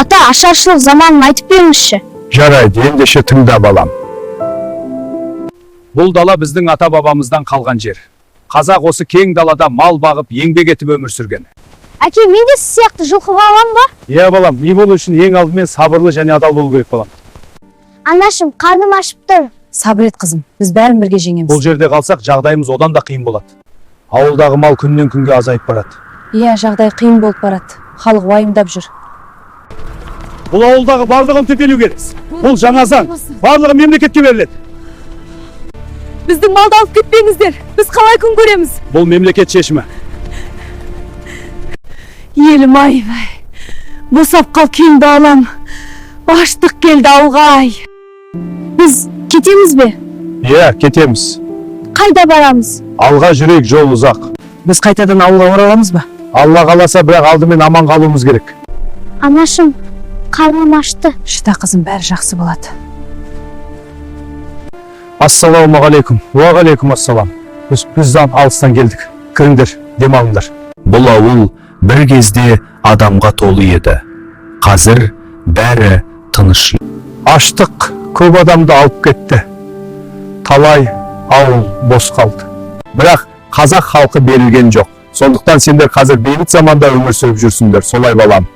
Ата, ашаршылық заманын айтып беріңізші. Жарайды, ендеше тыңда балам. Бұл дала біздің ата-бабамыздан қалған жер. Қазақ осы кең далада мал бағып, еңбек етіп өмір сүрген. Әке, мен де сіз сияқты жылқы алам ба? Иә балам, үй болу үшін ең алдымен сабырлы және адал болу керек балам. Анашым, қарным ашып тұр. Сабыр ет қызым, біз бәрін бірге жеңеміз. Бұл жерде қалсақ, жағдайымыз одан да қиын болады. Ауылдағы мал күннен күнге азайып барады. Иә, жағдай қиын болып барады. Халық уайымдап жүр. Бұл ауылдағы барлығын тепелуге керек. Бұл жаңа заң. Барлығы мемлекетке беріледі. Біздің малды алып кетпеңіздер. Біз қалай күн көреміз? Бұл мемлекет шешімі. Елім ай, босап қал кең далам. Аштық келді ауылға ай. Біз кетеміз бе? Иә, кетеміз. Қайда барамыз? Алға жүрейік, жол ұзақ. Біз қайтадан ауылға ораламыз ба? Алла қаласа, бірақ алдымен аман қалуымыз керек. Анашым, қарным ашты. Шыда қызым, бәрі жақсы болады. Ассалаумағалейкум. Уағалейкум ассалам. Бізден алыстан келдік. Кіріңдер, демалыңдар. Бұл ауыл бір кезде адамға толы еді. Қазір бәрі тыныш. Аштық көп адамды алып кетті. Талай ауыл бос қалды. Бірақ қазақ халқы берілген жоқ. Сондықтан сендер қазір бейбіт заманда өмір сүріп жүрсіңдер. Солай балам.